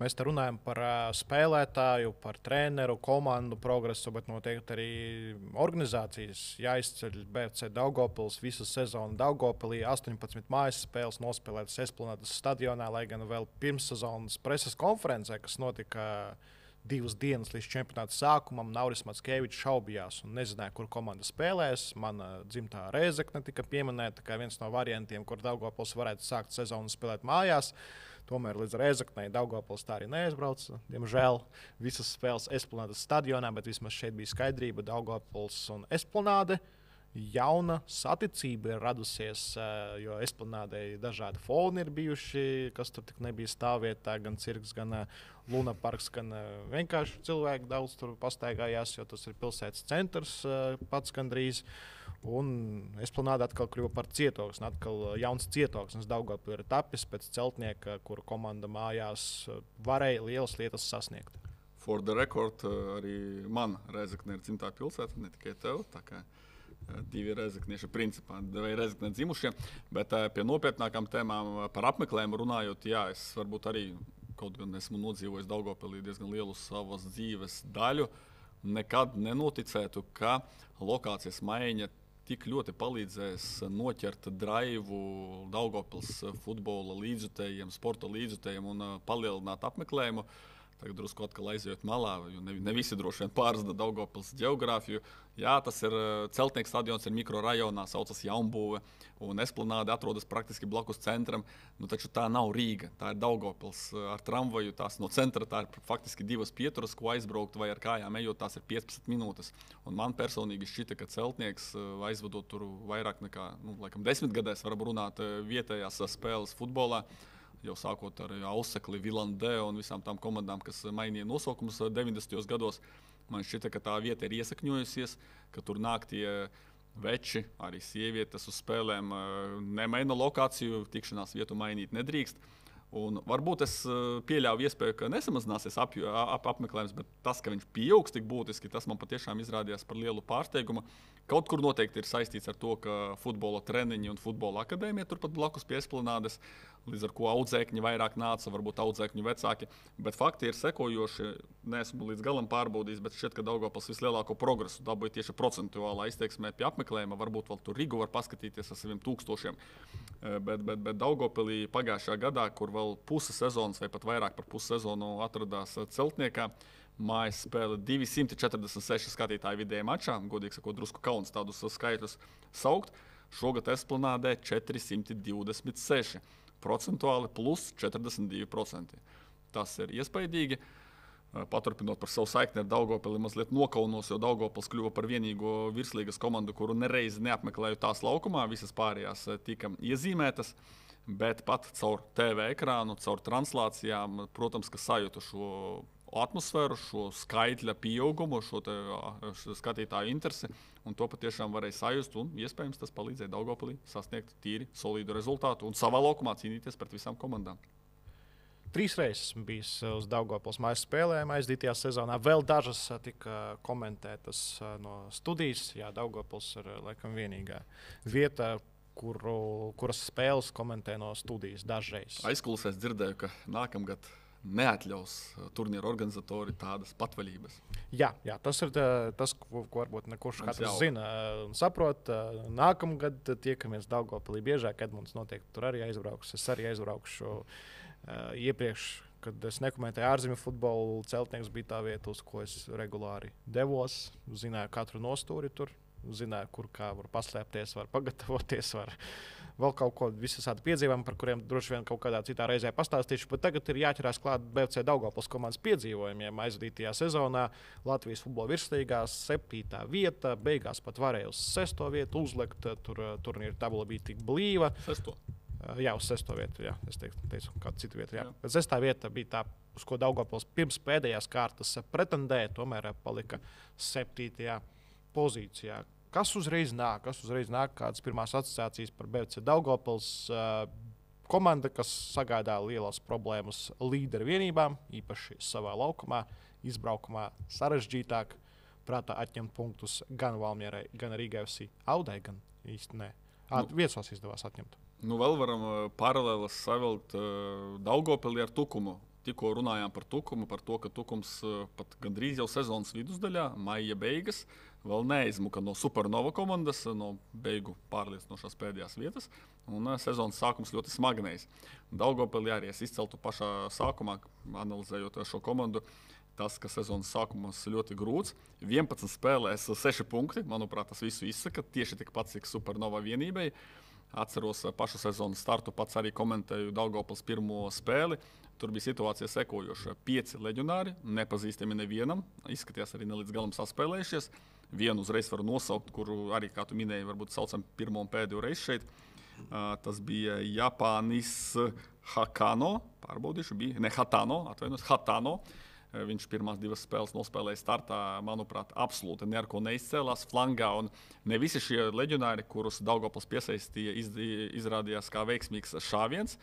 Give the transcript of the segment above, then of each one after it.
Mēs te runājam par spēlētāju, par treneru, komandu progresu, bet noteikti arī organizācijas jāizceļ BFC Daugavpils visu sezonu Daugavpilī. 18 mājas spēles nospēlētas Esplanādes stadionā, lai gan vēl pirmssezonas preses konferencē, kas notika 2 dienas līdz čempionāta sākumam, Nauris Mackevičs šaubījās un nezināja, kur komanda spēlēs. Mana dzimtā Rēzekne tika pieminēta kā viens no variantiem, kur Daugavpils varētu sākt sezonu spēlēt mājās. Tomēr līdz Rēzeknei Daugavpils tā arī neaizbrauca. Diemžēl visas spēles Esplanādes stadionā, bet vismaz šeit bija skaidrība. Daugavpils un Esplanāde. Jauna saticība ir radusies, jo Esplanādei dažādi foni ir bijuši, kas tur tik nebija stāvvietā, gan cirks, gan Luna parks, gan vienkārši cilvēki daudz tur pastaigājās, jo tas ir pilsētas centrs pats gandrīz. Un Esplanāde atkal kļuva par cietoksni, atkal jauns cietoksnis Daugavpilī ir tapis pēc celtnieka, kuru komanda mājās varēja lielas lietas sasniegt. For the record, arī man Rēzekne ir dzimtā pilsēta, ne tikai tev. Divi rezeknieši principā, vai rezeknie dzimušie, bet pie nopietnākām tēmām par apmeklējumu runājot, jā, es varbūt arī, kaut gan esmu nodzīvojis Daugavpilī diezgan lielu savas dzīves daļu, nekad nenoticētu, ka lokācijas maiņa tik ļoti palīdzēs noķert draivu Daugavpils futbola līdzjutējiem, sporta līdzjutējiem un palielināt apmeklējumu. Tagad drusku atkal aizjūt malā, jo ne visi droši vien pārzina Daugavpils ģeogrāfiju. Jā, tas ir Celtnieka stadions, ir mikrorajonā, saucas Jaunbūve, un Esplanāde atrodas praktiski blakus centram. Taču tā nav Rīga, tā ir Daugavpils ar tramvaju. Tās no centra tā ir faktiski 2 pieturas, ko aizbraukt vai ar kājām ejot, tās ir 15 minūtes. Un man personīgi šķita, ka Celtnieks aizvadot tur vairāk nekā, laikam 10 gadēs varam runāt vietējās spēles futbolā. Jau sākot ar Ausekli, Vilandē un visām tām komandām, kas mainīja nosaukumus 90. gados. Man šķita, ka tā vieta ir iesakņojusies, ka tur nāk tie veči, arī sievietes uz spēlēm, nemaina lokāciju, tikšanās vietu mainīt nedrīkst. Un varbūt es pieļauju iespēju, ka nesamazināsies apmeklējums, bet tas, ka viņš pieaugs tik būtiski, tas man patiešām izrādījās par lielu pārsteigumu. Kaut kur noteikti ir saistīts ar to, ka futbola treniņi un futbola akadēmija turpat blakus pie Esplanādes, līdz ar ko audzēkņi vairāk nāca, varbūt audzēkņu vecāki. Bet fakti ir sekojoši, neesmu līdz galam pārbaudījis, bet šķiet, ka Daugavpils vislielāko progresu dabūja tieši procentuālā izteiksmē pie apmeklējuma. Varbūt vēl tur Rigu var paskatīties ar saviem tūkstošiem. Bet Daugavpilī pagājušā gadā, kur vēl puse sezonas vai pat vairāk par pusi sezonu atradās Celtniekā, mājas spēle 246 skatītāju vidēji mačā, godīgi sakot, drusku kauns tādus skaitļus saukt. Šogad Esplanādē 426, procentuāli plus 42%. Tas ir iespaidīgi. Paturpinot par savu saikni ar Daugavpili, mazliet nokaunos, jo Daugavpils kļuva par vienīgo virslīgas komandu, kuru nereizi neapmeklēju tās laukumā. Visas pārējās tika iezīmētas, bet pat caur TV ekrānu, caur translācijām, protams, ka sajūtu šo atmosfēru, šo skaitļa pieaugumu, šo skatītāju interesi, un to patiešām varēja sajust, un iespējams tas palīdzēja Daugavpilī sasniegt tīri solīdu rezultātu un savā laukumā cīnīties pret visām komandām. 3 reizes bijis uz Daugavpils mājas spēlēm aizdītajā sezonā. Vēl dažas tika komentētas no studijas. Jā, Daugavpils ir laikam vienīgā vieta, kuras spēles komentē no studijas dažreiz. Aizkulisēs dzirdēju, ka nākamgad neatļaus turnīru organizatori tādas patvaļības. Jā, tas ir tas, ko varbūt nekurš katrs zina un saprot. Nākamgad tiekamies Daugavpilī biežāk. Edmunds noteikti tur arī aizbrauks. Es arī aizbraukšu. Iepriekš, kad es nekomentēju ārzemju futbolu, Celtnieks bija tā vieta, uz ko es regulāri devos. Zināju katru nostūri tur, zināju, kur kā var paslēpties, var pagatavoties, var vēl kaut ko, visādi piedzīvojumi, par kuriem droši vien kaut kādā citā reizē pastāstīšu. Bet tagad ir jāķerās klāt BFC Daugavpils komandas piedzīvojumiem. Aizvadītajā sezonā Latvijas futbola virslīgā 7. vieta, beigās pat varēja uz 6. vietu uzlikt. Turnīra tabula bija tik blīva. 6. Jā, uz 6. vietu. Jā. Es teicu, kāda cita vieta. Jā. Bet 6. vieta bija tā, uz ko Daugavpils pirms pēdējās kārtas pretendēja, tomēr palika 7. pozīcijā. Kas uzreiz nāk? Kādas pirmās asociācijas par BFC Daugavpils? Komanda, kas sagādā lielas problēmas līderu vienībām, īpaši savā laukumā, izbraukumā sarežģītāk, prātā atņemt punktus gan Valmierai, gan Rīgai FC Audai, gan īsti nē. Viesos izdevās atņemt. Vēl varam paralēlas savilkt Daugavpili ar Tukumu. tikko runājām par Tukumu, par to, ka Tukums pat gandrīz jau sezonas vidusdaļā, maija beigas, vēl neizmuka no Supernova komandas, no beigu pārliecinošās pēdējās vietas. Un sezonas sākums ļoti smagnējs. Daugavpilī arī es izceltu pašā sākumā, analizējot šo komandu, tas, ka sezonas sākums ļoti grūts. 11 spēlēs 6 punkti. Manuprāt, tas visu izsaka tieši tikpat, cik Supernova vienībai. Atceros pašu sezonas startu, pats arī komentēju Daugavpils pirmo spēli. Tur bija situācija sekojoša. 5 leģionāri, nepazīstami nevienam, izskatījās arī ne līdz galam saspēlējušies. Vienu uzreiz varu nosaukt, kuru arī, kā tu minēji, varbūt saucam pirmo un pēdējo reizi šeit. Tas bija Japānis Hakano, pārbaudīšu, bija, ne Hatano, atvainojos, Hatano. Viņš pirmās 2 spēles nospēlēja startā, manuprāt, absolūti ne ar ko neizcēlās flangā. Un ne visi šie leģionāri, kurus Daugavpils piesaistīja, izrādījās kā veiksmīgs šāviens.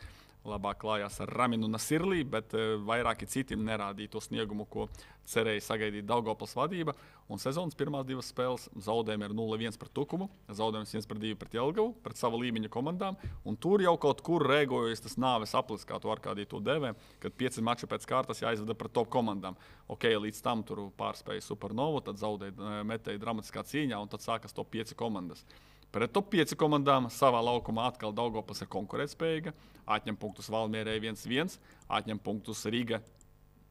Labāk klājās ar Raminu Nasirlī, bet vairāki citi nerādīja to sniegumu, ko cerēja sagaidīt Daugavpils vadība. Un sezonas pirmās 2 spēles zaudējumi ir 0-1 pret Tukumu, zaudējums 1-2 pret Jelgavu, pret savu līmeņa komandām. Un tur jau kaut kur rēgojas tas nāves aplis, kā tu Arkādija to devē, kad 5 mači pēc kārtas jāizveda pret top komandām. Ok, līdz tam tur pārspēja Supernovu, tad zaudēja metēja dramatiskā cīņā, un tad sākas top 5 komandas. Pret top 5 komandām savā laukumā atkal Daugavpils ir konkurētspējīga. Atņem punktus Valmierei 1-1, atņem punktus Riga.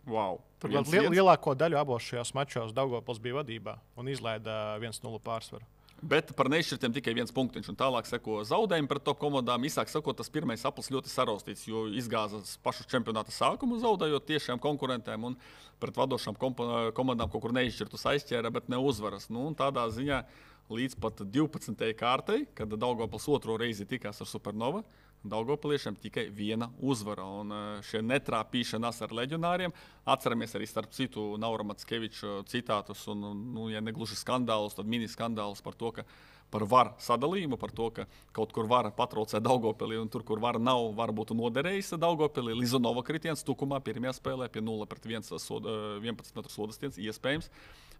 Wow, Turklāt lielāko daļu abos šajos mačos Daugavpils bija vadībā un izlaida 1-0 pārsvaru. Bet par neizšķirtiem tikai 1 punktiņš, un tālāk seko zaudējumi pret top komandām. Īsāk sakot, tas pirmais aplis ļoti saraustīts, jo izgāza pašu čempionāta sākumu, zaudējot tiešām konkurentiem un pret vadošām komandām kaut kur neizšķirtus aizķēra, bet ne uzvaras. Nu, tādā ziņā līdz pat 12. kārtai, kad Daugavpils otro reizi tikās ar Supernova, Daugavpiliešiem tikai 1 uzvara. Un šie netrāpīšanās ar leģionāriem, atceramies arī starp citu Naura Mackeviča citātus un, ja negluži skandālus, tad mini skandālus par to, ka par varu sadalījumu, par to, ka kaut kur var patraucēt Daugavpilī un tur, kur var nav, varbūt noderējis Daugavpilī. Lizunova kritiens Tukumā pirmajā spēlē pie 0-1 11 metru sodastiens iespējams.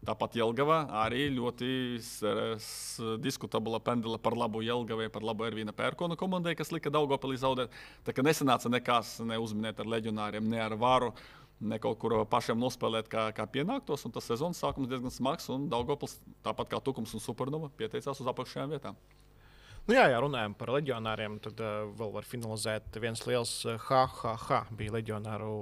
Tāpat Jelgavā arī ļoti diskutabla pendula par labu Jelgavai, par labu Ervīna Pērkona komandai, kas lika Daugavpilī zaudēt. Tā kā nesanāca nekas neuzminēt ar leģionāriem, ne ar varu, ne kaut kur pašiem nospēlēt kā pienāktos. Un tas sezonas sākums diezgan smags, un Daugavpils, tāpat kā Tukums un Supernova, pieteicās uz apakšējām vietām. Nu jā, runājam par leģionāriem, tad vēl var finalizēt viens liels bija leģionāru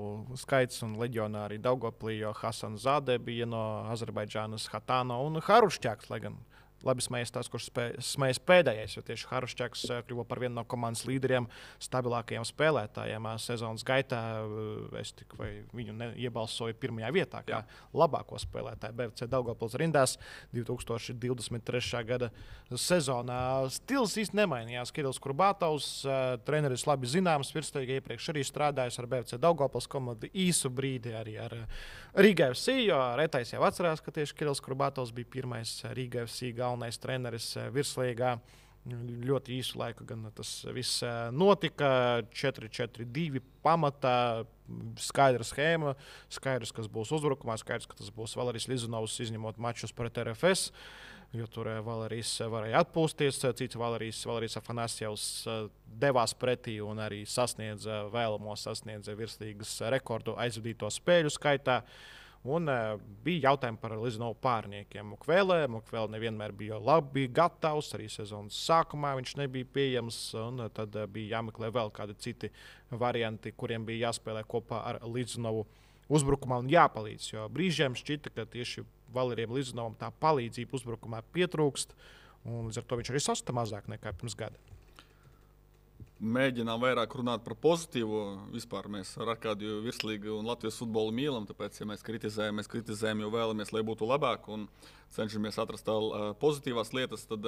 skaits un leģionāri Daugavpilī, jo Hasan Zādē bija no Azerbaidžānas, Hatano un Harušķāks, lai gan labi smējas tas, kurš smējas pēdējais, jo tieši Harušķāks kļuva par vienu no komandas līderiem, stabilākajiem spēlētājiem sezonas gaitā. Es tikai viņu iebalsoju pirmajā vietā, kā labāko spēlētāju BFC Daugavpils rindās 2023. gada sezonā. Stils īsti nemainījās. Kirillis Kurbātovs, treneris labi zināms, virsliga iepriekš arī strādājis ar BFC Daugavpils komandu īsu brīdi arī ar Riga FC, jo retais jau atcerās, ka tieši Kirillis Kurbātovs bija pirmais Riga FC galvenais treneris virslīgā. Ļoti īsu laiku gan tas viss notika. 4-4-2 pamatā, skaidra schēma, skaidrs, kas būs uzbrukumā, skaidrs, ka tas būs Valerijs Lizunovs, izņemot mačus pret RFS, jo tur Valerijs varēja atpūsties. Cits Valerijs Afanasjevs devās pretī un arī sasniedza virslīgas rekordu aizvadīto spēļu skaitā. Un bija jautājumi par Lizanovu pārniekiem. Mukvēlē nevienmēr bija labi gatavs, arī sezonas sākumā viņš nebija pieejams. Tad bija jāmeklē vēl kādi citi varianti, kuriem bija jāspēlē kopā ar Lizanovu uzbrukumā un jāpalīdz. Jo brīžiem šķita, ka tieši Valerijam Lizanovam tā palīdzība uzbrukumā pietrūkst. Līdz ar to viņš arī sastāv mazāk nekā pirms gada. Mēģinām vairāk runāt par pozitīvo. Vispār mēs ar Arkādiju virslīgu un Latvijas futbolu mīlam, tāpēc, ja mēs kritizējam, jo vēlamies, lai būtu labāk un cenšamies atrast pozitīvās lietas, tad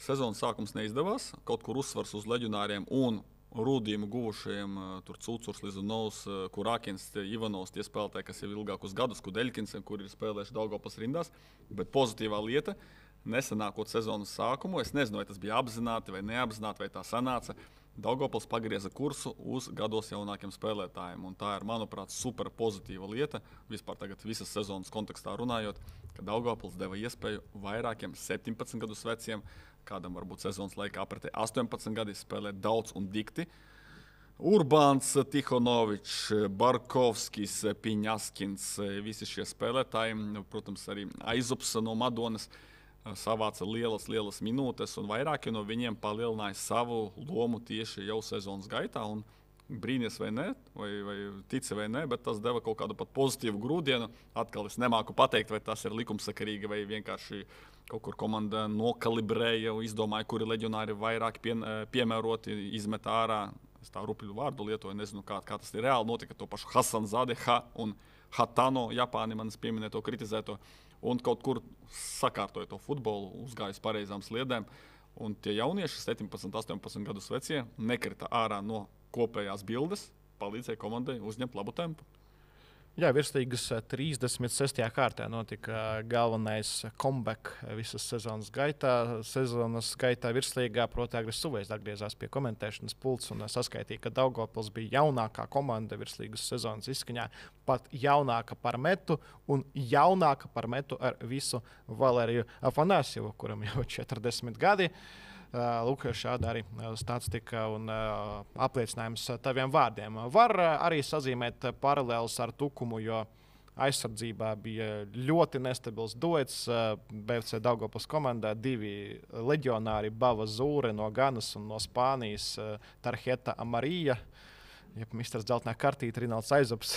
sezonas sākums neizdevās. Kaut kur uzsvars uz leģionāriem un rūdījumu guvušajiem, tur Cūcurs, Lizunovs, Kurākins, Ivanovs, tie spēlētāji, kas jau ilgākus gadus, Kudeļkins, kur ir spēlējuši Daugavpils rindās. Bet pozitīvā lieta, nesanākot sezonas sākumu, es nezinu, vai tas bija apzināti vai neapzināti, vai tā sanāca, Daugavpils pagrieza kursu uz gados jaunākiem spēlētājiem. Un tā ir, manuprāt, super pozitīva lieta. Vispār tagad visas sezonas kontekstā runājot, ka Daugavpils deva iespēju vairākiem 17 gadus veciem, kādam varbūt sezonas laikā apritē 18 gadi spēlēt daudz un dikti. Urbāns, Tihonovičs, Barkovskis, Piņaskins, visi šie spēlētāji, protams, arī Aizups no Madonas savāca lielas minūtes, un vairāki no viņiem palielināja savu lomu tieši jau sezonas gaitā. Brīnies vai ne, vai tici vai ne, bet tas deva kaut kādu pat pozitīvu grūdienu. Atkal es nemāku pateikt, vai tas ir likumsakarīgi, vai vienkārši kaut kur komanda nokalibrēja, izdomāja, kuri leģionāri vairāk piemēroti, izmet ārā. Es tā rupju vārdu lietoju, nezinu, kā tas ir reāli notika. To pašu Hasanzade, un Hatano, Japāni manis pieminēto, kritizēto, un kaut kur sakārtoja to futbolu, uzgāja uz pareizām sliedēm. Un tie jaunieši, 17, 18 gadus vecie, nekrita ārā no kopējās bildes, palīdzēja komandai uzņemt labu tempu. Jā, virslīgas 36. kārtā notika galvenais comeback visas sezonas gaitā. Sezonas gaitā virslīgā, proti, Agris Suvejs atgriezās pie komentēšanas pults un saskaitīja, ka Daugavpils bija jaunākā komanda virslīgas sezonas izskaņā, pat jaunāka par metu un jaunāka par metu ar visu Valēriju Afanasjevu, kuram jau 40 gadi. Lūk, šāda arī statistika un apliecinājums taviem vārdiem. Var arī sazīmēt paralēlus ar Tukumu, jo aizsardzībā bija ļoti nestabils duets. BFC Daugavpils komandā 2 leģionāri, Bava Zūre no Ganas un no Spānijas, Tarheta Amarija. Misters Dzeltenā kartīte, Rinalds Aizups,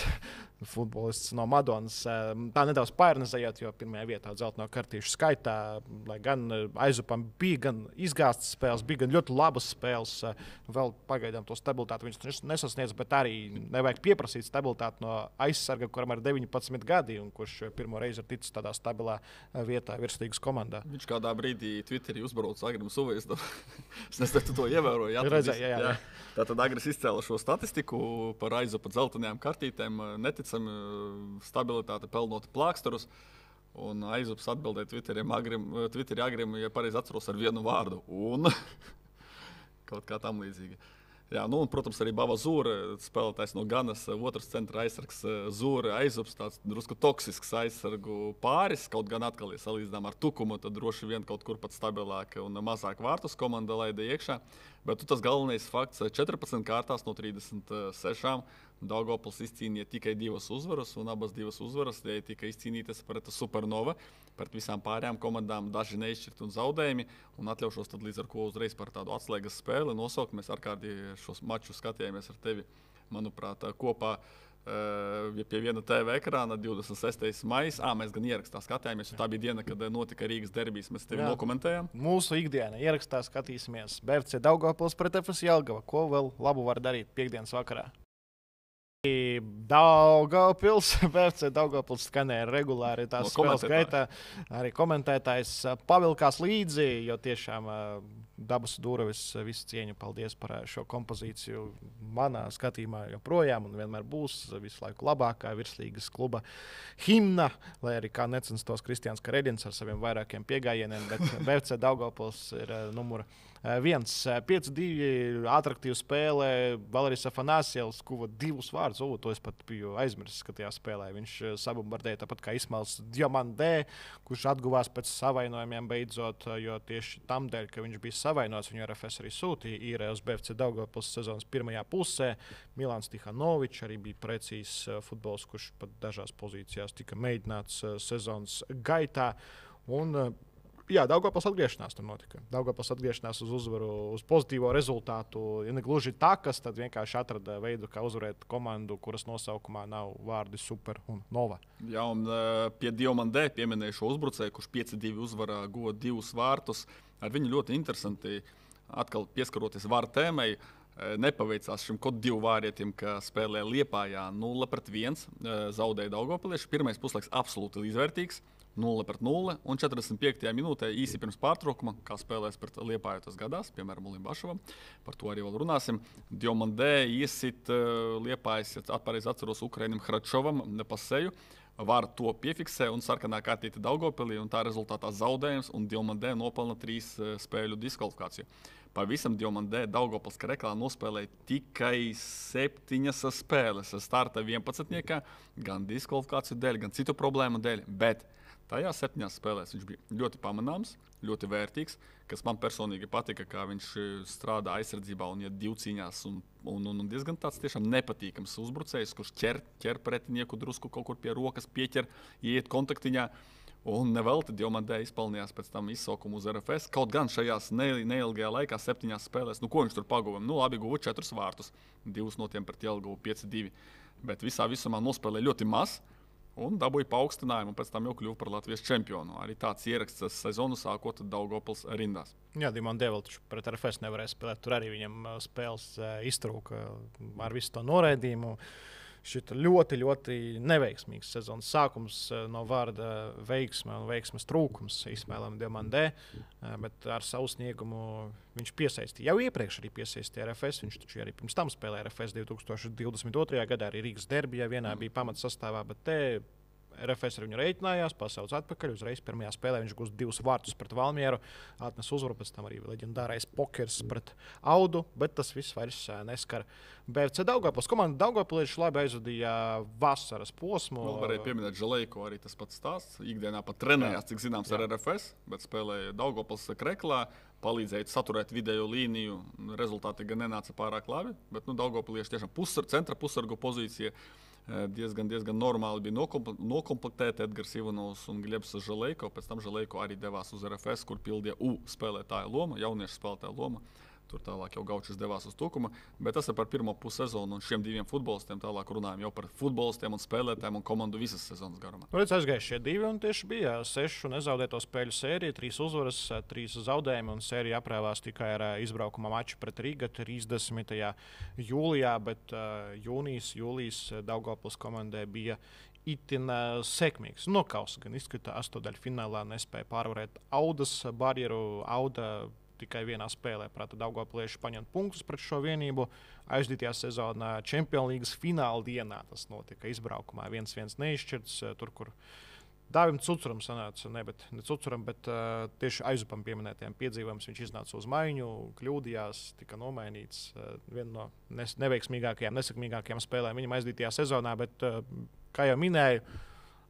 futbolists no Madonas. Tā nedaudz paernizējot, jo pirmajā vietā dzelteno kartīšu skaitā, lai gan Aizupam bija gan izgāstas spēles, bija gan ļoti labas spēles. Vēl pagaidām to stabilitāti viņš nesasniedz, bet arī nevajag pieprasīt stabilitāti no aizsarga, kuram ir 19 gadi un kurš pirmo reizi ir ticis tādā stabilā vietā virslīgas komandā. Viņš kādā brīdī Twitterī uzbrauc Agrim Suvejs. Es nezinu, tu to ievēroji. Jā. Tātad Agris izcēla šo statistiku par Aizupa dzeltenajām kartītēm, neticami stabilitāte pelnot plāksturus. Un Aizups atbildēja Twitterī Agrim, ja pareizi atceros, ar vienu vārdu. Un kaut kā tam līdzīga. Jā, un, protams, arī Bava Zūre, spēlētājs no Ganas, otrs centra aizsargs Zūre, Aizups, tāds drusku toksisks aizsargu pāris, kaut gan atkal, ja salīdzinām ar Tukumu, tad droši vien kaut kur pat stabilāk un mazāk vārtus komanda laida iekšā. Bet tas galvenais fakts, 14 kārtās no 36 Daugavpils izcīnīja tikai 2 uzvaras, un abas 2 uzvaras tika izcīnītas pret Supernova, pret visām pārējām komandām, daži neizšķirti un zaudējumi, un atļaušos tad līdz ar ko uzreiz par tādu atslēgas spēli nosaukt. Mēs ar kādi šos mačus skatījāmies ar tevi, manuprāt, kopā pie viena TV ekrāna 26. maijs. Mēs gan ierakstā skatījāmies, jo tā bija diena, kad notika Rīgas derbijas. Mēs tevi nokomentējām. Mūsu ikdiena ierakstā skatīsimies BFC Daugavpils pret FS Jelgava. Ko vēl labu var darīt piekdienas vakarā? Daugavpils, BFC Daugavpils skanēja regulāri tās spēles gaitā. Arī komentētājs pavilkās līdzi, jo tiešām Dabas Dūrovis visu cieņu, paldies par šo kompozīciju. Manā skatījumā joprojām un vienmēr būs visu laiku labākā virslīgas kluba himna, lai arī kā necenstos Kristians Karedins ar saviem vairākiem piegājieniem, bet BFC Daugavpils ir numura 1. 5-2 atraktīva spēle. Valērijas Afanasjevs guva 2 vārdus. To es pat biju aizmirsis, ka tajā spēlē viņš sabumbardēja tāpat kā Ismails Diomandē, kurš atguvās pēc savainojumiem beidzot, jo tieši tam dēļ, ka viņš bija savainots, viņu RFS arī sūtīja īrē uz BFC Daugavpils sezonas pirmajā pusē. Milāns Tihanovičs arī bija precīzs futbols, kurš pat dažās pozīcijās tika mēģināts sezonas gaitā. Un jā, Daugavpils atgriešanās tur notika. Daugavpils atgriešanās uz uzvaru, uz pozitīvo rezultātu. Ja ne gluži takas, tad vienkārši atrada veidu, kā uzvarēt komandu, kuras nosaukumā nav vārdi Super un Nova. Jā, un pie Diomandē pieminēju šo uzbrucēju, kurš 5-2 uzvarā guva 2 vārtus. Ar viņu ļoti interesanti, atkal pieskaroties vārdu tēmai, nepaveicās šim kaut 2 vārietim, ka spēlē Liepājā 0-1, zaudēja Daugavpilieši. Pirmais puslaiks absolūti līdzvērtīgs. 0-0, un 45. minūtē īsi pirms pārtraukuma, kā spēlēs pret Liepāju tas gadās, piemēram, Ulim Bašovam, par to arī vēl runāsim. Diomandē iesit Liepājas, ja pareizi atceros, Ukrainim Hračovam pa seju, var to piefiksē un sarkanā kārtīte Daugavpilī, un tā rezultātā zaudējums, un Diomandē nopelna 3 spēļu diskvalifikāciju. Pavisam Diomandē Daugavpils Kareklā nospēlēja tikai 7 spēles starta 11, gan diskvalifikāciju dēļ, gan citu problēmu dēļ, bet Tajās 7 spēlēs viņš bija ļoti pamanāms, ļoti vērtīgs, kas man personīgi patika, kā viņš strādā aizsardzībā un iet divcīņās. Un diezgan tāds tiešām nepatīkams uzbrucējs, kurš ķer pretinieku drusku kaut kur pie rokas, pieķer, iet kontaktiņā. Un nevelti Diomandē izpelnījās pēc tam izsaukumu uz RFS. Kaut gan šajās neilgajā laikā, 7 spēlēs, ko viņš tur paguva? Labi, guva 4 vārtus, 2 no tiem pret Jelgavu 5-2. Bet visā visumā nospēlēja ļoti maz. Un dabūja paaugstinājumu, un pēc tam jau kļuva par Latvijas čempionu. Arī tāds ieraksts sezonu sākot Daugavpils rindās. Jā, Dimondē vēl pret RFS nevarēja spēlēt. Tur arī viņam spēles iztrūka ar visu to noraidījumu. Šis ļoti, ļoti neveiksmīgs sezonas sākums no vārda veiksme un veiksmes trūkums izspēlēm Dimondē. Bet ar savu sniegumu viņš piesaistīja. Jau iepriekš arī piesaistīja RFS. Viņš taču arī pirms tam spēlēja RFS 2022. gadā. Arī Rīgas derbijā vienā bija pamatsastāvā. Bet te RFS ar viņu reiķinājās, pasauc atpakaļ. Uzreiz pirmajā spēlē viņš gūst 2 vārtus pret Valmieru. Atnes uzvaru, pēc tam arī leģendārais pokers pret Audu. Bet tas viss vairs neskar BFC Daugavpils. Komanda Daugavpilieši labi aizvadīja vasaras posmu. Vēl varēja pieminēt Žalejko, arī tas pats stāsts. Ikdienā pat trenējās, cik zināms, ar RFS, bet spēlēja Daugavpils Kreklā. Palīdzēja saturēt vidējo līniju. Rezultāti gan nenāca pārāk labi, bet Daugavpilieši tiešām centra pusargu pozīcija diezgan normāli bija nokomplektēti. Edgars Ivanovs un Glebs Žalejko. Pēc tam Žalejko arī devās uz RFS, kur pildīja spēlētāja loma, jauniešu spēlētāja loma. Tur tālāk jau Gaučs devās uz Tukuma. Bet tas ir par pirmo pussezonu, un šiem 2 futbolistiem tālāk runājam jau par futbolistiem un spēlētājiem un komandu visas sezonas garumā. Aizgājuši šie 2, un tieši bija 6 nezaudēto spēļu sērija, 3 uzvaras, 3 zaudējumi, un sērija aprēvās tikai ar izbraukuma maču pret Rīgu 30. jūlijā, bet jūlijas Daugavpils komandai bija itin sekmīgs. Nokausa gan izskatā astotdaļfinālā, nespēja pārvarēt Audas barjeru. Auda tikai vienā spēlē prata Daugavpilieši paņemt punktus pret šo vienību. Aizdītajā sezonā Champions League fināla dienā tas notika izbraukumā. 1-1 neizšķirts, tur, kur Dāvim Cucuram sanāca, ne Cucuram, bet tieši Aizupam pieminētajiem piedzīvojumiem viņš iznāca uz maiņu, kļūdījās, tika nomainīts. Viena no neveiksmīgākajām, nesekmīgākajām spēlēm viņam aizdītajā sezonā, bet, kā jau minēju,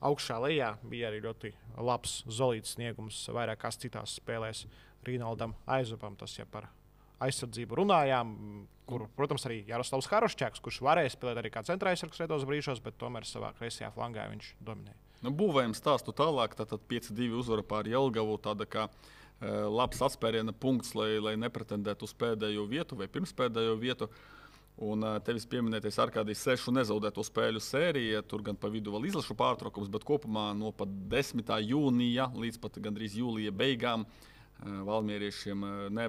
augšā lejā bija arī ļoti labs, solīts sniegums vairākās citās spēlēs. Rīnaldam Aizupam, tas jau par aizsardzību runājām, kur, protams, arī Jaroslavs Harošķēks, kurš varēja spēlēt arī kā centraizsargs redos brīžos, bet tomēr savā kreisajā flangā viņš dominēja. Būvējam stāstu tālāk, tad 5-2 uzvara pār Jelgavu, tāda kā labs atspēriena punkts, lai nepretendētu uz pēdējo vietu vai pirmspēdējo vietu. Un tevis pieminētais Arkādijs 6 nezaudēto spēļu sērija, tur gan pa vidu vēl izlašu pārtraukums, bet kopumā no pat 10. jūnija līdz pat gandrīz jūlija beigām Valmieriešiem,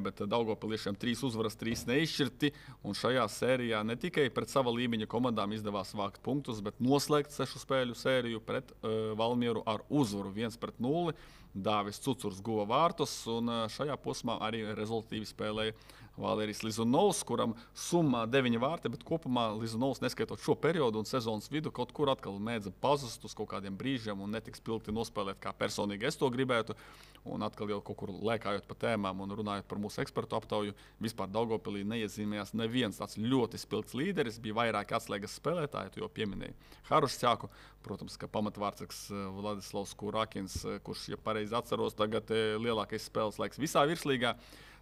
bet Daugavpiliešiem 3 uzvaras, 3 neizšķirti. Un šajā sērijā ne tikai pret sava līmeņa komandām izdevās vākt punktus, bet noslēgt 6 spēļu sēriju pret Valmieru ar uzvaru 1-0. Dāvis Cucurs guva vārtus, un šajā posmā arī rezultatīvi spēlēja Valērijas Lizunovs, kuram summā 9 vārti, bet kopumā Lizunovs, neskaitot šo periodu un sezonas vidu, kaut kur atkal mēdza pazust uz kaut kādiem brīžiem un netik spilgti nospēlēt, kā personīgi es to gribētu. Un atkal jau kaut kur lēkājot pa tēmām un runājot par mūsu ekspertu aptauju, vispār Daugavpilī neiezīmējās neviens tāds ļoti spilgts līderis, bija vairāki atslēgas spēlētāji, tu jau pieminēji Harošķēku, protams, ka pamatvārdsargs Vladislavs Kurakins, kurš, ja pareizi atceros, tagad lielākais spēles laiks visā virslīgā.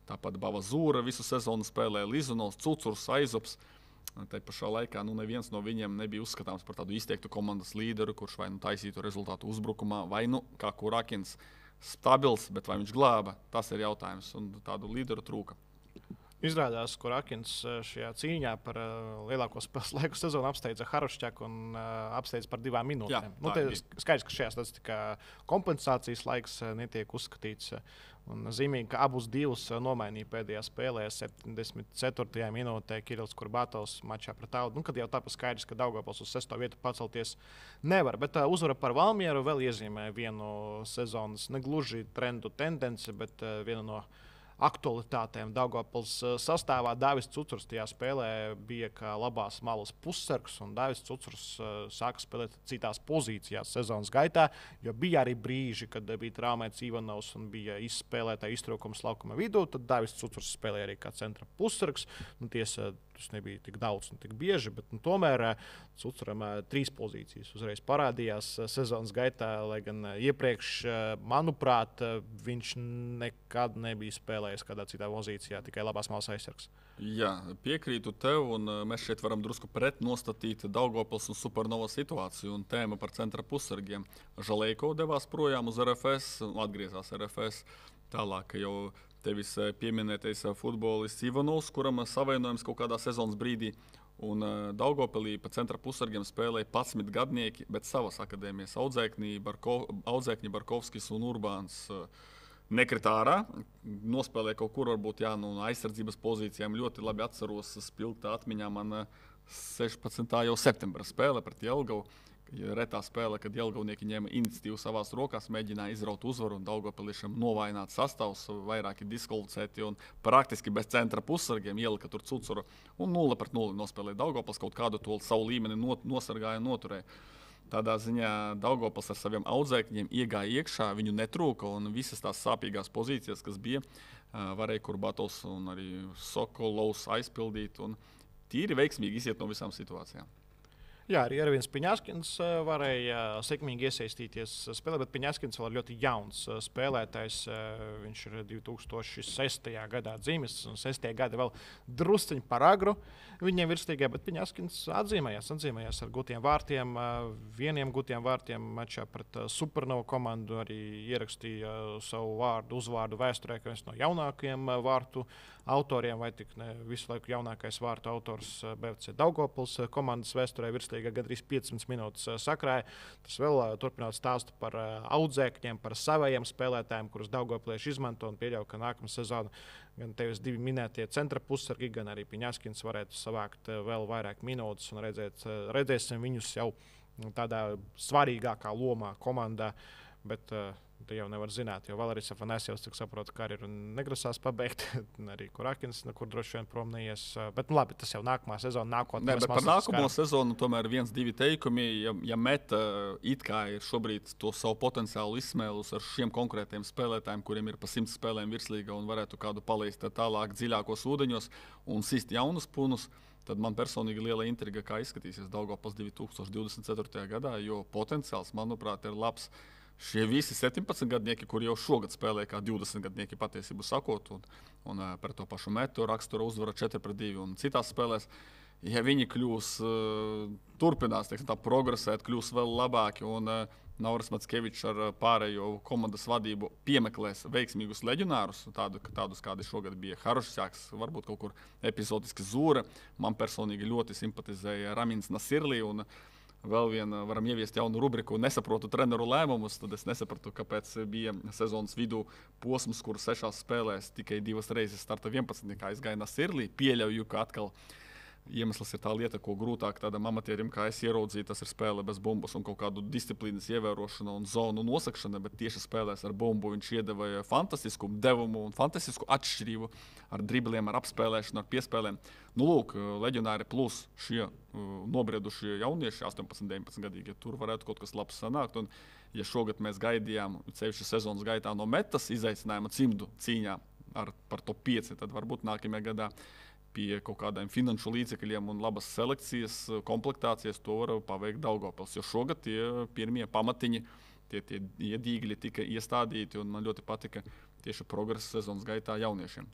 Tāpat Bava Zūra visu sezonu spēlēja, Lizunovs, Cucurs, Aizups. Tā pašā laikā neviens no viņiem nebija uzskatāms par tādu izteiktu komandas līderu, kurš vai taisītu rezultātu uzbrukumā, vai kā Kurakins stabils, bet vai viņš glāba, tas ir jautājums, un tādu līderu trūka. Izrādās, ka Rakins šajā cīņā par lielāko spēles laiku sezonu apsteidza Harošķēku un apsteidza par 2 minūtēm. Skaidrs, ka šajā statistikā kompensācijas laiks netiek uzskatīts. Un zīmīgi, ka abus divus nomainīja pēdējā spēlē 74. minūtē Kirillis Kurbatovs mačā pret Audu. Kad jau tāpēc skaidrs, ka Daugavpils uz 6. vietu pacelties nevar. Bet uzvara par Valmieru vēl iezīmē vienu sezonas negluži trendu tendenci, bet vienu no aktualitātēm Daugavpils sastāvā. Dāvis Cucurs tajā spēlē bija kā labās malas pussargs, un Dāvis Cucurs sāka spēlēt citās pozīcijās sezonas gaitā, jo bija arī brīži, kad bija traumēts Ivanovs un bija izspēlētāja iztrūkums laukuma vidū, tad Dāvis Cucurs spēlēja arī kā centra pussargs. Tiesa, tas nebija tik daudz un tik bieži, bet tomēr Cucuram 3 pozīcijas uzreiz parādījās sezonas gaitā, lai gan iepriekš, manuprāt, viņš nekad nebija spēlējis kādā citā pozīcijā, tikai labās malas aizsargs. Jā, piekrītu tev, un mēs šeit varam drusku pretnostatīt Daugavpils un Supernovas situāciju un tēmu par centra pussargiem. Žalejko devās projām uz RFS un atgriezās RFS. Tālāk jau tevis pieminētais futbolists Ivanovs, kuram savainojums kaut kādā sezonas brīdī. Un Daugavpilī pa centra pussargiem spēlēja 11 gadnieki, bet savas akadēmijas audzēkņi Barkovskis un Urbāns nekrita ārā, nospēlēja kaut kur, varbūt no aizsardzības pozīcijām. Ļoti labi atceros, spilgtā atmiņā man 16. jau septembra spēle pret Jelgavu. Retā spēle, kad Jelgavnieki ņēma iniciatīvu savās rokās, mēģināja izraut uzvaru, un Daugavpiliešiem novaināt sastāvs, vairāki diskvalificēti un praktiski bez centra pussargiem ielika tur Cucuru. Un 0-0 nospēlēja Daugavpils, kaut kādu to savu līmeni nosargāja un noturēja. Tādā ziņā Daugavpils ar saviem audzēkņiem iegāja iekšā, viņu netrūka, un visas tās sāpīgās pozīcijas, kas bija, varēja Kurbatovs un arī Sokolovs aizpildīt un tīri veiksmīgi iziet no visām situācijām. Jā, arī Ervins Piņaskins varēja sekmīgi iesaistīties spēlē, bet Piņaskins vēl ir ļoti jauns spēlētājs. Viņš ir 2006. gadā dzimis, un 6. gada vēl drusciņi par agru viņiem virsīgā, bet Piņaskins atzīmējās ar gūtiem vārtiem, vieniem gūtiem vārtiem mačā pret Supernovu komandu, arī ierakstīja savu uzvārdu vēsturē, ka viens no jaunākajiem vārtu autoriem, vai tik ne visu laiku jaunākais vārtu autors BFC Daugavpils komandas vēsturē virslīgā gandrīz 15 minūtes sakrāja. Tas vēl turpināt stāstu par audzēkņiem, par saviem spēlētājiem, kurus Daugavpilieši izmanto, un pieļauju, ka nākamā sezona gan tevis 2 minētie centra pussargi, gan arī Piņaskins varētu savākt vēl vairāk minūtes un redzēsim viņus jau tādā svarīgākā lomā komandā. Bet tu jau nevar zināt, jo Valerijs Afanasjevs, cik saprotu, karjeru negrasās pabeigt. Arī Kurakins nekur droši vien prom neies. Bet labi, tas jau nākamā sezona, nākotnē. Par nākamo sezonu tomēr 1-2 teikumi. Ja Meta it kā ir šobrīd to savu potenciālu izsmēlus ar šiem konkrētiem spēlētājiem, kuriem ir pa 100 spēlēm virslīga un varētu kādu palaist tālāk dziļākos ūdeņos un sist jaunus punus, tad man personīgi liela intriga, kā izskatīsies Daugavpils 2024. gadā, jo potenciāls, manuprāt, ir labs. Šie visi 17 gadnieki, kuri jau šogad spēlē kā 20 gadnieki patiesību sakot, un par to pašu Metu rakstura uzvara 4-2 un citās spēlēs, ja viņi turpinās progresēt, kļūs vēl labāki, un Nauris Mackevičs ar pārējo komandas vadību piemeklēs veiksmīgus leģionārus, tādus kādi šogad bija Harušsjāks, varbūt kaut kur epizodiski Zūra. Man personīgi ļoti simpatizēja Ramins Nasirli, un vēl viena varam ieviest jaunu rubriku nesaprotu treneru lēmumus, tad es nesapratu, kāpēc bija sezonas vidū posms, kur 6 spēlēs tikai 2 reizes starta 11. aizgāja Nasirli. Pieļauju, ka atkal iemesls ir tā lieta, ko grūtāk tādam amatierim, kā es ieraudzīju, tas ir spēle bez bumbas un kaut kādu disciplīnas ievērošana un zonu nosakšana, bet tieši spēlēs ar bumbu viņš iedeva fantastisku devumu un fantastisku atšķirību ar dribliem, ar apspēlēšanu, ar piespēlēm. Nu, lūk, leģionāri plus šie nobriedušie jaunieši, 18, 19 gadīgi, tur varētu kaut kas labs sanākt. Un, ja šogad mēs gaidījām, ceļš sezonas gaitā no Metas izaicinājuma cimdu cīņā par top 5, tad varbūt nākamajā gadā pie kaut kādiem finanšu līdzekļiem un labas selekcijas, komplektācijas to var paveikt Daugavpils. Jo šogad tie pirmie pamatiņi, tie iedīgļi tika iestādīti, un man ļoti patika tieši progresa sezonas gaitā jauniešiem.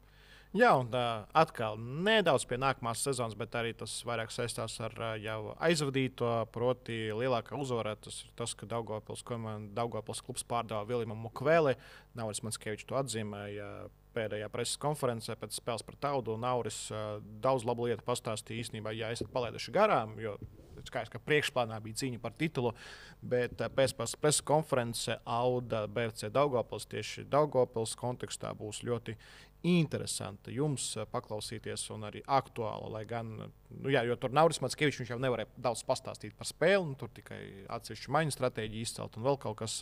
Jā, un atkal nedaudz pie nākamās sezonas, bet arī tas vairāk saistās ar jau aizvadīto, proti lielākā uzvara. Tas ir tas, ka Daugavpils klubs pārdeva Vilimam Mukveli. Nauris Mackevičs to atzīmēja pēdējā preses konferencē pēc spēles pret Audu. Nauris daudz labu lietu pastāstīja īstenībā, ja esat palaiduši garām, jo skaidrs, ka priekšplānā bija cīņa par titulu, bet pēc preses konferences Auda BFC Daugavpils tieši Daugavpils kontekstā būs ļoti interesanti jums paklausīties un arī aktuāli, lai gan, jo tur Nauris Mackevičs, viņš jau nevarēja daudz pastāstīt par spēli, tur tikai atsevišķu maiņu stratēģiju izcelt un vēl kaut kas,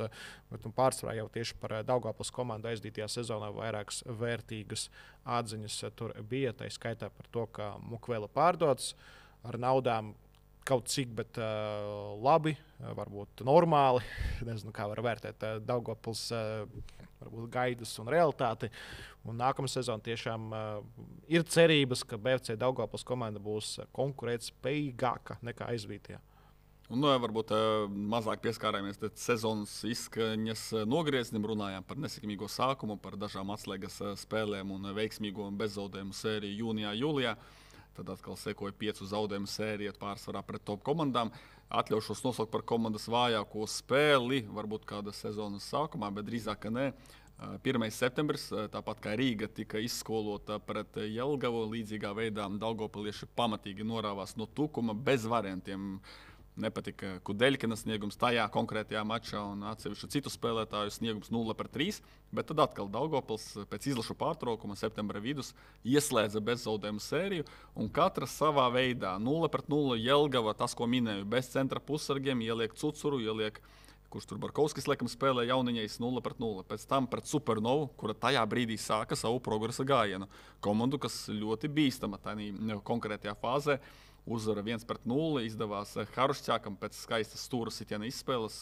bet pārsvarā jau tieši par Daugavpils komandu aizdītajā sezonā vairākas vērtīgas atziņas tur bija, tā skaitā par to, ka Mukvela pārdots ar naudām, kaut cik, bet labi, varbūt normāli. Nezinu, kā var vērtēt Daugavpils varbūt gaidas un realitāti. Un nākamā sezona tiešām ir cerības, ka BFC Daugavpils komanda būs konkurētspējīgāka nekā aizvītajā. Un varbūt mazāk pieskārāmies sezonas izskaņas nogriezienam, runājām par nesekmīgo sākumu, par dažām atslēgas spēlēm un veiksmīgo bezzaudējumu sēriju jūnijā, jūlijā. Tad atkal sekoja 5 zaudējumu sērija pārsvarā pret top komandām. Atļaušos nosaukt par komandas vājāko spēli, varbūt kāda sezonas sākumā, bet drīzāk nē. 1. septembris, tāpat kā Rīga, tika izskolota pret Jelgavu. Līdzīgā veidā daugavpilieši pamatīgi norāvās no tukuma bez variantiem. Nepatika Kudeļkina sniegums tajā konkrētajā mačā un atsevišķu citu spēlētāju sniegums 0-3. Bet tad atkal Daugavpils pēc izlašu pārtraukuma septembra vidus ieslēdza bezzaudējumu sēriju. Un katra savā veidā 0-0 Jelgava, tas, ko minēju, bez centra pussargiem, ieliek Cucuru, ieliek, kurš tur Barkovskis laikam spēlē jauniņais 0-0. Pēc tam pret Supernovu, kura tajā brīdī sāka savu progresa gājienu. Komandu, kas ļoti bīstama tajā konkrētajā fāzē. Uzvara 1-0, izdevās Harušķākam pēc skaistas stūra sitiena izspēles,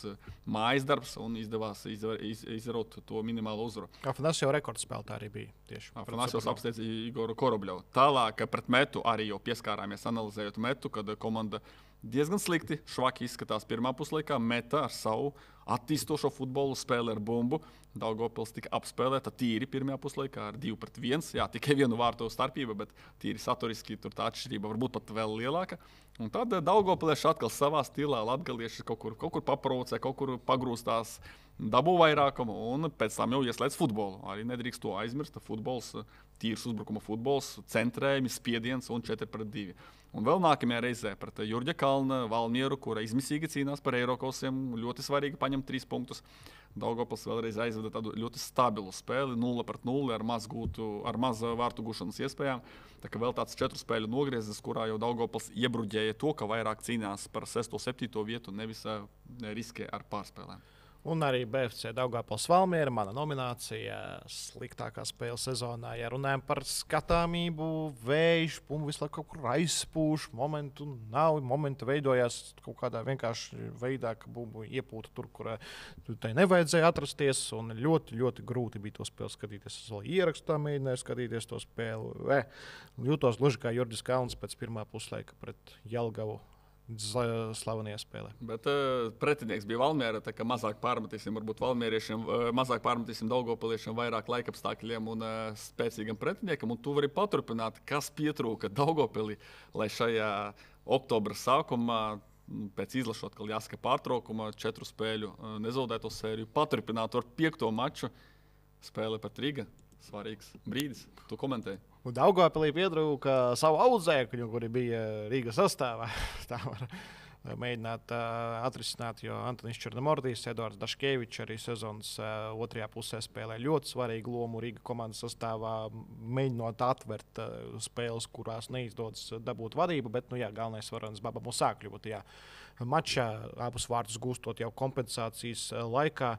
mājas darbs un izdevās izdarot to minimālo uzvaru. Afanasjevs rekordspēlētājs arī bija tieši. Afanasjevs apsteidza Igoru Korobļovu. Tālāk pret metu arī jau pieskārāmies analizējot metu, kad komanda diezgan slikti, švaki izskatās pirmā puslaikā. Meta ar savu attīstošo futbolu spēli ar bumbu. Daugavpils tika apspēlēta tīri pirmajā puslaikā ar 2-1. Jā, tikai vienu vārtu starpība, bet tīri saturiski tur tā atšķirība varbūt pat vēl lielāka. Un tad Daugavpilieši atkal savā stilā latgalieši kaut kur paprovocē, kaut kur pagrūstās, dabū vairākumu un pēc tam jau ieslēdz futbolu. Arī nedrīkst to aizmirst. Futbols, tīrs uzbrukuma futbols, centrējumi, spiediens un 4-2. Un vēl nākamajā reizē pret Jurģa Kalna Valmieru, kura izmisīgi cīnās par Eirokosiem, ļoti svarīgi paņemt 3 punktus. Daugavpils vēlreiz aizveda tādu ļoti stabilu spēli, 0-0 ar maz vārtu gūšanas iespējām. Tā kā vēl tāds 4 spēļu nogriezis, kurā jau Daugavpils iebruģēja to, ka vairāk cīnās par 6. un 7. vietu, nevis riskē ar pārspēlēm. Un arī BFC Daugavpils Valmiera, mana nominācija sliktākā spēle sezonā. Ja runājam par skatāmību, vējš, visu laiku kaut kur aizspūš, momentu nav, momenti veidojās kaut kādā vienkārši veidā, ka bumbu iepūta tur, kur tai nevajadzēja atrasties. Un ļoti, ļoti grūti bija to spēli skatīties. Es vēl ierakstā mēģināju skatīties to spēli. Jūtos gluži kā Jurģis Kalns pēc pirmā puslaika pret Jelgavu. Slavenajā spēlē. Bet pretinieks bija Valmiera, tā kā mazāk pārmetīsim varbūt valmieriešiem, mazāk pārmetīsim Daugavpiliešiem, vairāk laikapstākļiem un spēcīgam pretiniekam. Un tu vari paturpināt, kas pietrūka Daugavpilī, lai šajā oktobra sākumā, pēc izlašu atkal jāsaka pārtraukuma, 4 spēļu nezaudēto sēriju, paturpinātu ar 5. maču spēle pret Rīga. Svarīgs brīdis. Tu komentēji. Un Daugavpilī pietrūka savu audzēkņu, kuri bija Rīgas sastāvā. Tā var mēģināt atrisināt, jo Antonis Černomordijs, Eduards Daškevičs arī sezonas otrajā pusē spēlē ļoti svarīgu lomu Rīga komandas sastāvā, mēģinot atvert spēles, kurās neizdodas dabūt vadību, bet, galvenais varonis Baba Musā kļuva tajā mačā, abus vārtus gūstot jau kompensācijas laikā.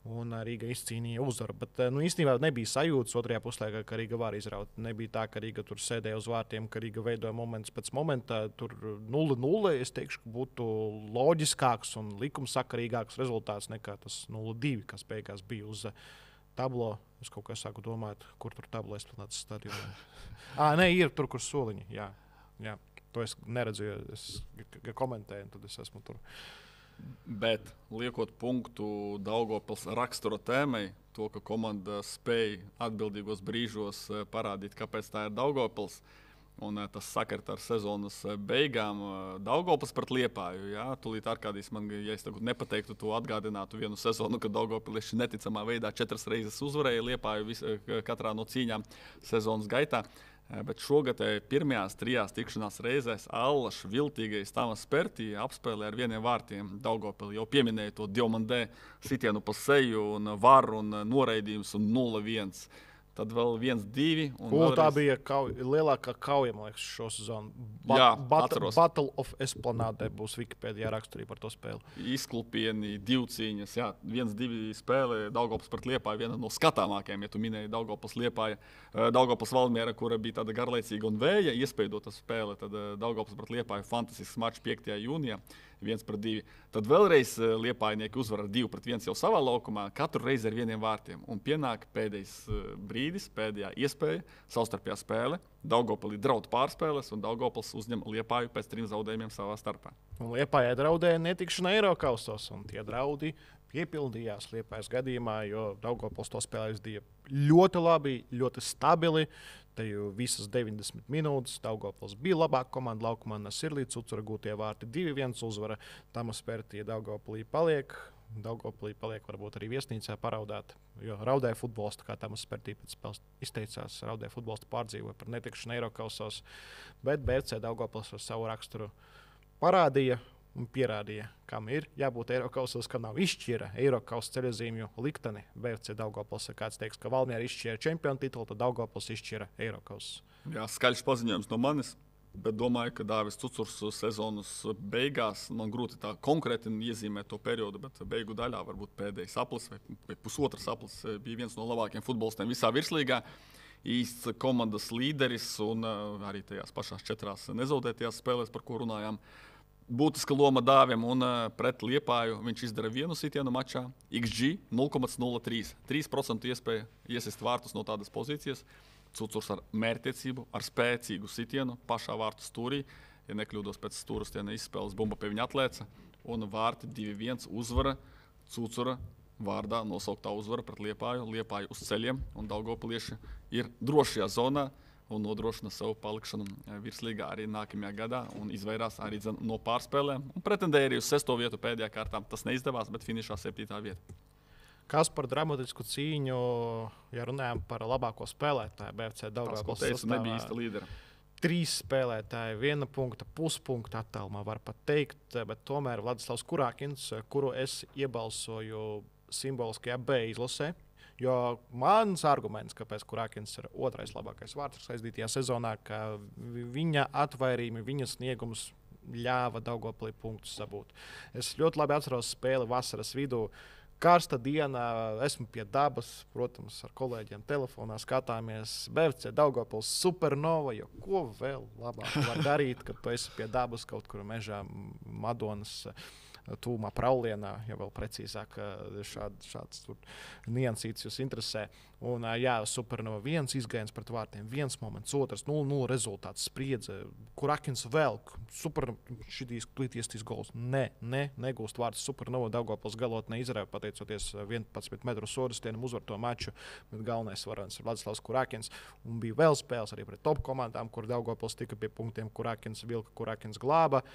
Un Rīga izcīnīja uzvaru. Bet īstenībā nebija sajūtas otrajā puslaikā, ka Rīga var izraut. Nebija tā, ka Rīga tur sēdēja uz vārtiem, ka Rīga veidoja momentus pēc momenta. Tur 0-0, es teikšu, ka būtu loģiskāks un likumsakarīgāks rezultāts nekā tas 0-2, kas beigās bija uz tablo. Es kaut kā sāku domāt, kur tur tablo Esplanādes stadionā. Nē, ir tur, kur soliņi. Jā. To es neredzu, jo es komentēju, un tad es esmu tur. Bet liekot punktu Daugavpils rakstura tēmai, to, ka komanda spēja atbildīgos brīžos parādīt, kāpēc tā ir Daugavpils, un tas sakart ar sezonas beigām Daugavpils pret Liepāju. Jā, tūlīt Arkādijs man, ja es tagad nepateiktu, to atgādinātu vienu sezonu, kad Daugavpilieši neticamā veidā 4 reizes uzvarēja Liepāju katrā no cīņām sezonas gaitā. Bet šogad pirmajās 3 tikšanās reizēs Allaš viltīgais Tamas Pertī apspēlē ar 1 vārtiem Daugavpili. Jau pieminēja to Diomandē sitienu pa seju un varu un noraidījums un 0-1. tad vēl 1-2. Tā bija lielākā kauja, man liekas, šo sezonu. Battle of Esplanade būs Wikipēdijā raksturī par to spēli. Izklupieni, divcīņas, 1-2 spēle Daugavpils pret Liepāju, viena no skatāmākajām, ja tu minēji Daugavpils Liepāja, Daugavpils Valmiera, kura bija tāda garlaicīga un vēja iespēdota spēle, tad Daugavpils pret Liepāju fantastisks mačs 5. jūnijā. 1-2. Tad vēlreiz Liepājnieki uzvar ar 2-1 jau savā laukumā, katru reizi ar 1 vārtiem. Un pienāk pēdējais brīdis, pēdējā iespēja, savstarpējā spēle. Daugavpilī draud pārspēles, un Daugavpils uzņem Liepāju pēc 3 zaudējumiem savā starpā. Un Liepājai draudēja netikšana Eirokausos, un tie draudi piepildījās Liepājas gadījumā, jo Daugavpils to spēlēs ļoti labi, ļoti stabili. Te jau visas 90 minūtes Daugavpils bija labāka komanda laukumā, Nasirlī Cucura gūtie vārti 2-1 uzvara. Tamas Pērtija Daugavpilī paliek. Daugavpilī paliek varbūt arī viesnīcā paraudāt, jo raudēja futbolistu, kā Tamas Pērtija pēc spēles izteicās, raudēja futbolistu pārdzīvoja par netikšanu Eirokausos, bet BFC Daugavpils ar savu raksturu parādīja un pierādīja, kam ir jābūt Eirokausos, ka nav izšķira Eirokausa ceļozīmju likteni. BFC Daugavpils, kāds teiks, ka Valmiera izšķira čempionu titulu, tad Daugavpils izšķira Eirokausu. Jā, skaļš paziņojums no manis, bet domāju, ka Dāvis Cucurs sezonas beigās, man grūti tā konkrēti iezīmēt to periodu, bet beigu daļā varbūt pēdējais aplis vai pusotras aplis bija viens no labākajiem futbolistiem visā virslīgā. Īsts komandas līderis un arī tajās pašās 4 nezaudētajās spēlēs, par ko runājām. Būtiska loma Dāvim un pret Liepāju viņš izdara 1 sitienu mačā. XG 0,03. 3% iespēja iesist vārtus no tādas pozīcijas. Cucurs ar mērķtiecību, ar spēcīgu sitienu pašā vārtu stūrī. Ja nekļūdos pēc stūrastiena izspēles, bumba pie viņa atlēca. Un vārti 2-1 uzvara Cucura vārdā nosauktā uzvara pret Liepāju. Liepāju uz ceļiem un Daugavpilieši ir drošajā zonā un nodrošina savu palikšanu virslīgā arī nākamajā gadā un izvairās arī no pārspēlēm. Un pretendēja arī uz 6. vietu pēdējā kārtā. Tas neizdevās, bet finišā 7. vieta. Kas par dramatisku cīņu, ja runājam par labāko spēlētāju BFC Daugavpils sastāvā? Nebija īsta līdera. 3 spēlētāji, 1 punkta, puspunkta attālumā var pat teikt, bet tomēr Vladislavs Kurākins, kuru es iebalsoju simboliskajā B izlasē. Jo mans arguments, kāpēc Kurākins ir 2. labākais vārds aizdītajā sezonā, ka viņa atvairījumi, viņa sniegums ļāva Daugavpilī punktus sabūt. Es ļoti labi atceros spēli vasaras vidū. Karsta diena, esmu pie dabas, protams, ar kolēģiem telefonā skatāmies BFC Daugavpils Supernova, jo ko vēl labāk var darīt, kad tu esi pie dabas kaut kur mežā Madonas tūmā Praulienā, ja vēl precīzāk šāds niansīts jūs interesē. Un Supernova 1 izgājiens pret vārtiem, 1 moments, 2, 0-0 rezultāts, spriedze, Kurākins velk, šitīs klītiestīs gols. Negūst vārds Supernova, Daugavpils galotnē izrāva, pateicoties 11 metru sodastienam uzvar to maču, bet galvenais varonis ir Vladislavs Kurākins. Un bija vēl spēles arī pret top komandām, kur Daugavpils tika pie punktiem, Kurākins vilka, Kurākins glāba.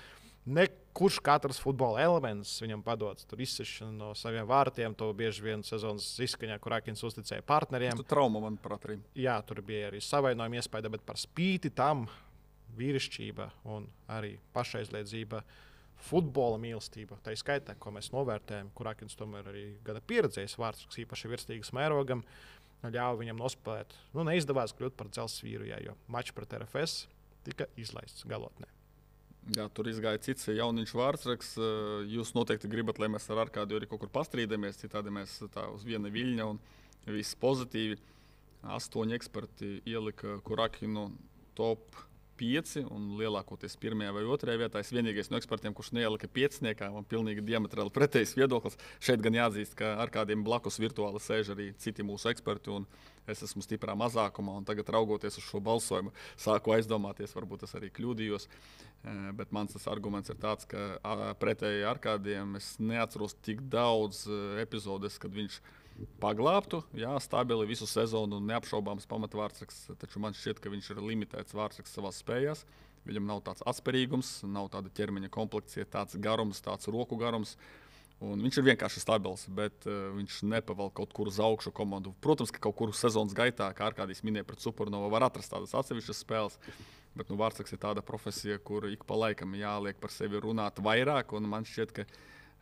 Kurš katrs futbola elements viņam padots. Tur izsešana no saviem vārtiem, to bieži vien sezonas izskaņā Kurākins uzticēja partneriem. Tu trauma, manuprāt, arī. Jā, tur bija arī savainojuma iespēja, bet par spīti tam vīrišķība un arī pašaizliedzība, futbola mīlestība, tā skaitā, ko mēs novērtējam, Kurākins tomēr arī gada pieredzējis vārds, kas īpaši virstīgas mērogam, ļāva viņam nospēlēt. Neizdevās kļūt par dzelzsvīru, jo mačs pret RFS tika izlaists galotnē. Jā, tur izgāja cits jauniņš vārdsraks. Jūs noteikti gribat, lai mēs ar Arkādiju arī kaut kur pastrīdamies. Citādi mēs tā uz viena viļņa un viss pozitīvi. 8 eksperti ielika Kurākinu top 5 un lielākoties 1. vai 2. vietā. Es vienīgais no ekspertiem, kurš neielika 5. Man pilnīgi diametrāli pretējs viedoklis. Šeit gan jāatzīst, ka Arkādiem blakus virtuāli sēž arī citi mūsu eksperti. Un es esmu stiprā mazākumā un tagad raugoties uz šo balsojumu, sāku aizdomāties, varbūt es arī kļūdījos. Bet mans tas arguments ir tāds, ka pretēji Arkādiem es neatceros tik daudz epizodes, kad viņš paglābtu, stabili visu sezonu un neapšaubāms pamatvārdsargs, taču man šķiet, ka viņš ir limitēts vārdsargs savās spējās. Viņam nav tāds atspērīgums, nav tāda ķermeņa komplekcija, tāds garums, tāds roku garums. Un viņš ir vienkārši stabils, bet viņš nepavēl kaut kur uz augšu komandu. Protams, ka kaut kur sezonas gaitā, kā Arkādijs minēja pret Supernovu, var atrast tādas atsevišķas spēles. Bet vārdsargs ir tāda profesija, kur ik pa laikam jāliek par sevi runāt vairāk. Un man šķiet, ka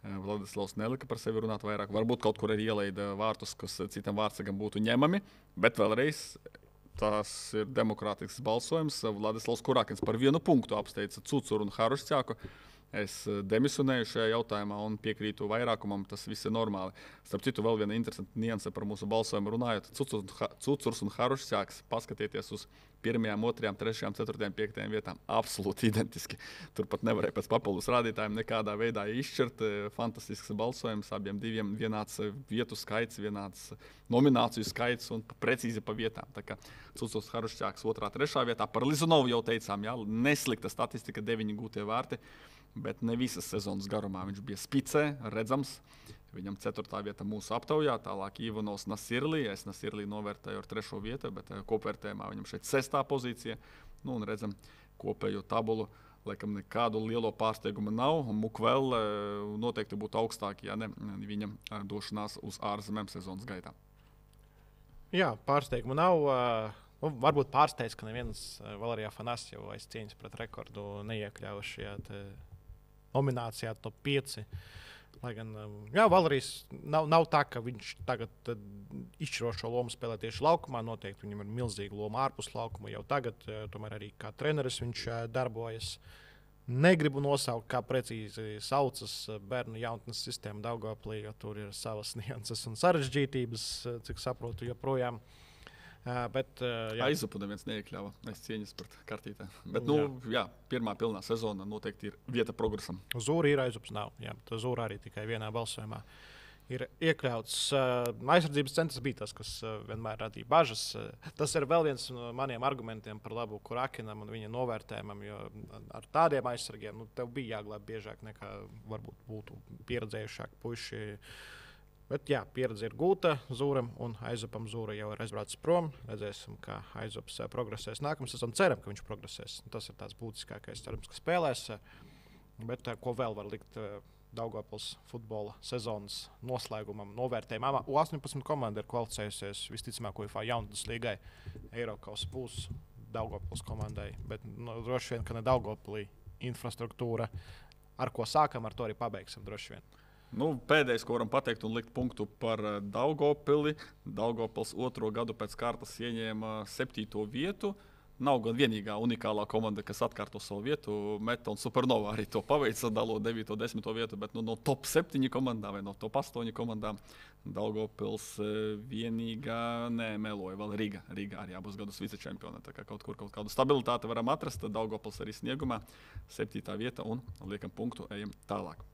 Vladislavs nelika par sevi runāt vairāk. Varbūt kaut kur arī ielaida vārtus, kas citam vārdsargam būtu ņemami, bet vēlreiz tas ir demokrātisks balsojums. Vladislavs Kurakins par 1 punktu apsteidza Cucuru un Harušķāku. Es demisionēju šajā jautājumā un piekrītu vairākumam, tas viss ir normāli. Starp citu, vēl viena interesanta nianse par mūsu balsojumu runājot. Cucurs un Harušķāks, paskatieties uz 1., 2., 3., 4., 5. vietām. Absolūti identiski. Turpat nevarēja pēc papildus rādītājiem nekādā veidā izšķirt. Fantastisks balsojums, abiem diviem vienāds vietu skaits, vienāds nomināciju skaits un precīzi pa vietām. Tā kā Cucurs Harušķāks 2., 3. vietā. Par Lizunovu jau teicām, jā, neslikta statistika, 9 gūtie vārti. Bet ne visas sezonas garumā viņš bija spicē, redzams. Viņam 4. vieta mūsu aptaujā, tālāk Ivanovs Nasirlī. Es Nasirlī novērtēju ar 3. vietu, bet kopvērtējumā viņam šeit 6. pozīcija. Nu, un redzam kopējo tabulu. Laikam nekādu lielo pārsteigumu nav. Mukvel noteikti būtu augstāk, ja ne viņa došanās uz ārzemēm sezonas gaitā. Jā, pārsteigumu nav. Varbūt pārsteidz, ka neviens Valērija Afanasjeva aiz cīņas pret rekordu neiekļāva šajā nominācijā top 5. Lai gan Valērijas nav tā, ka viņš tagad izšķirošo lomu spēlē tieši laukumā. Noteikti viņam ir milzīga loma ārpus laukuma jau tagad. Tomēr arī kā treneris viņš darbojas. Negribu nosaukt, kā precīzi saucas bērnu jaunatnes sistēma Daugavpilī, jo tur ir savas nianses un sarežģītības, cik saprotu, joprojām. Aizupu neviens neiekļāva aiz cīņas pret kartītēm. Bet, pirmā pilnā sezona noteikti ir vieta progresam. Zūra ir, Aizups nav. Jā, Zūra arī tikai vienā balsojumā ir iekļauts. Aizsardzības centrs bija tas, kas vienmēr radīja bažas. Tas ir vēl viens no maniem argumentiem par labu Kurakinam un viņa novērtējumam, jo ar tādiem aizsargiem tev bija jāglāb biežāk nekā varbūt būtu pieredzējušāki puiši. Bet jā, pieredze ir gūta Zūram un Aizupam. Zūra jau ir aizbraucis prom. Redzēsim, kā Aizups progresēs nākamā sezonā. Ceram, ka viņš progresēs. Tas ir tāds būtiskākais, cerams, ka spēlēs. Bet ko vēl var likt Daugavpils futbola sezonas noslēgumam, novērtējumam? U18 komanda ir kvalificējusies visticamāk UEFA jaunatnes līgai. Eirokausa būs Daugavpils komandai, bet droši vien, ka ne Daugavpilī infrastruktūra. Ar ko sākam, ar to arī pabeigsim droši vien. Pēdējais, ko varam pateikt un likt punktu par Daugavpili. Daugavpils 2. gadu pēc kārtas ieņēma 7. vietu. Nav gan vienīgā unikālā komanda, kas atkārto savu vietu. Meta un Supernova arī to paveica, dalot 9. un 10. vietu, bet no top 7 komandām vai no top 8 komandām Daugavpils vienīgā meloja. Vēl Riga arī abus gadus vicečempione. Tā kā kaut kādu stabilitāti varam atrast. Daugavpils arī sniegumā 7. vieta un liekam punktu, ejam tālāk.